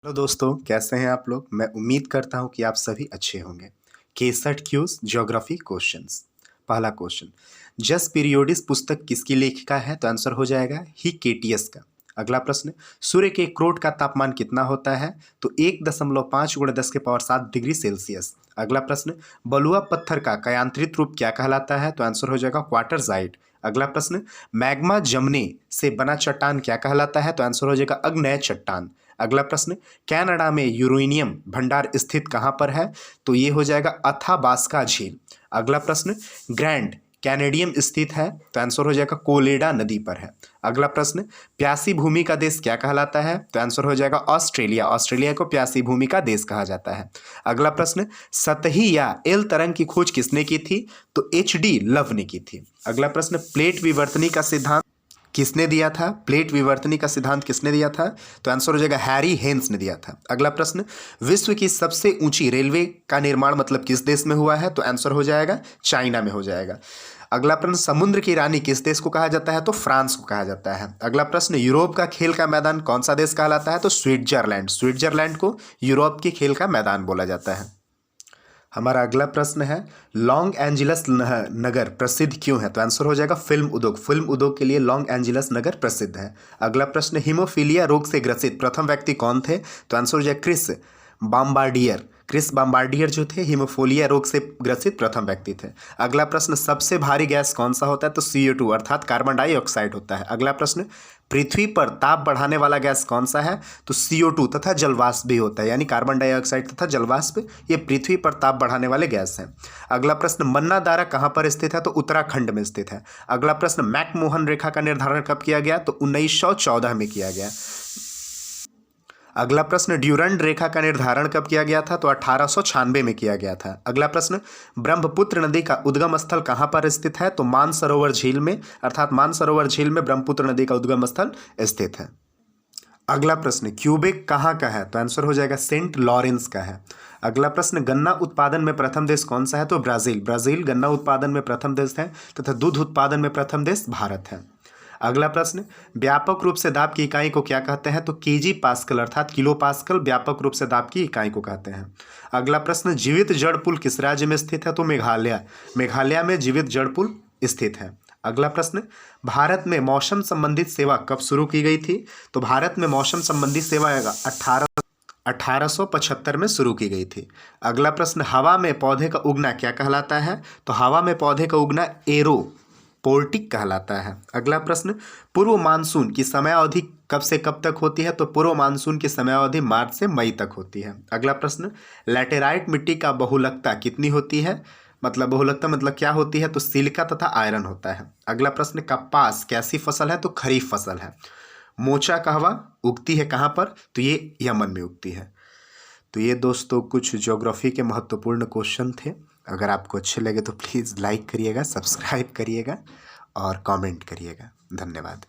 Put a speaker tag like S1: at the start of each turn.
S1: Hello दोस्तों, कैसे हैं आप लोग। मैं उम्मीद करता हूं कि आप सभी अच्छे होंगे। K-SET क्यूज ज्योग्राफी क्वेश्चंस। पहला क्वेश्चन, जस पीरियोडिस पुस्तक किसकी लेखिका है? तो आंसर हो जाएगा ही केटीएस का। अगला प्रश्न, सूर्य के क्रोध का तापमान कितना होता है? तो 1.5 × 10⁻7 डिग्री सेल्सियस। अगला प्रश्न, बलुआ पत्थर का कयांत्रित रूप क्या कहलाता है? तो आंसर हो जाएगा क्वार्टरजाइट। अगला प्रश्न, मैग्मा जमने से बना चट्टान क्या कहलाता है? तो आंसर हो जाएगा अग्नेय चट्टान। अगला प्रश्न, कनाडा में यूरेनियम भंडार स्थित कहाँ पर है? तो ये हो जाएगा अथाबास्का झील। अगला प्रश्न, ग्रैंड कैनेडियम स्थित है? तो आंसर हो जाएगा कोलेडा नदी पर है। अगला प्रश्न, प्यासी भूमि का देश क्या कहलाता है? तो आंसर हो जाएगा ऑस्ट्रेलिया। ऑस्ट्रेलिया को प्यासी भूमि का देश कहा जाता है। अगला प्रश्न, सतही या एल तरंग की खोज किसने की थी? तो HD लव ने की थी। अगला प्रश्न, प्लेट विवर्तनी का सिद्धांत किसने दिया था? प्लेट विवर्तनी का सिद्धांत किसने दिया था? तो आंसर हो जाएगा हैरी हेन्स ने दिया था। अगला प्रश्न, विश्व की सबसे ऊंची रेलवे का निर्माण मतलब किस देश में हुआ है? तो आंसर हो जाएगा चाइना में हो जाएगा। अगला प्रश्न, समुद्र की रानी किस देश को कहा जाता है? तो फ्रांस को कहा जाता है। अगला प्रश्न, यूरोप का खेल का मैदान कौन सा देश कहलाता है? तो स्विट्जरलैंड। स्विट्जरलैंड को यूरोप के खेल का मैदान बोला जाता है। हमारा अगला प्रश्न है, लॉन्ग एंजिलस नगर प्रसिद्ध क्यों है? तो आंसर हो जाएगा फिल्म उद्योग। फिल्म उद्योग के लिए लॉन्ग एंजिलस नगर प्रसिद्ध है। अगला प्रश्न, हीमोफीलिया रोग से ग्रसित प्रथम व्यक्ति कौन थे? तो आंसर हो जाएगा क्रिस बाम्बार्डियर। क्रिस बाम्बार्डियर जो थे हीमोफीलिया रोग से ग्रसित प्रथम व्यक्ति थे। अगला प्रश्न, सबसे भारी गैस कौन सा होता है? तो CO2 अर्थात कार्बन डाइऑक्साइड होता है। अगला प्रश्न, पृथ्वी पर ताप बढ़ाने वाला गैस कौन सा है? तो CO2 तथा जलवाष्प भी होता है, यानी कार्बन डाइऑक्साइड तथा जलवाष्प ये पृथ्वी पर ताप बढ़ाने वाले गैस हैं। अगला प्रश्न, मन्नादारा कहाँ पर स्थित है? तो उत्तराखंड में स्थित है। अगला प्रश्न, मैकमोहन रेखा का निर्धारण कब किया गया? तो 1914 में किया गया। अगला प्रश्न, ड्यूरंड रेखा का निर्धारण कब किया गया था? तो 1896 में किया गया था। अगला प्रश्न, ब्रह्मपुत्र नदी का उद्गम स्थल कहाँ पर स्थित है? तो मानसरोवर झील में, अर्थात मानसरोवर झील में ब्रह्मपुत्र नदी का उद्गम स्थल स्थित है। अगला प्रश्न, क्यूबेक कहाँ का है? तो आंसर हो जाएगा सेंट लॉरेंस का है। अगला प्रश्न, गन्ना उत्पादन में प्रथम देश कौन सा है? तो ब्राजील। ब्राजील गन्ना उत्पादन में प्रथम देश है तथा दूध उत्पादन में प्रथम देश भारत है। अगला प्रश्न, व्यापक रूप से दाब की इकाई को क्या कहते हैं? तो केजी पास्कल अर्थात किलो पास्कल व्यापक रूप से दाब की इकाई को कहते हैं। अगला प्रश्न, जीवित जड़ पुल किस राज्य में स्थित है? तो मेघालय। मेघालय में जीवित जड़ पुल स्थित है। अगला प्रश्न, भारत में मौसम संबंधित सेवा कब शुरू की गई थी? तो भारत में मौसम संबंधी सेवा 1875 में शुरू की गई थी। अगला प्रश्न, हवा में पौधे का उगना क्या कहलाता है? तो हवा में पौधे का उगना एरोपोर्टिक कहलाता है। अगला प्रश्न, पूर्व मानसून की समयावधि कब से कब तक होती है? तो पूर्व मानसून की समयावधि मार्च से मई तक होती है। अगला प्रश्न, लैटेराइट मिट्टी का बहुलकता कितनी होती है? बहुलकता मतलब क्या होती है? तो सिलिका तथा आयरन होता है। अगला प्रश्न, कपास कैसी फसल है? तो खरीफ फसल है। मोचा कहवा उगती है कहाँ पर? तो ये यमन में उगती है। तो ये दोस्तों कुछ ज्योग्राफी के महत्वपूर्ण क्वेश्चन थे। अगर आपको अच्छे लगे तो प्लीज़ लाइक करिएगा, सब्सक्राइब करिएगा और कमेंट करिएगा। धन्यवाद।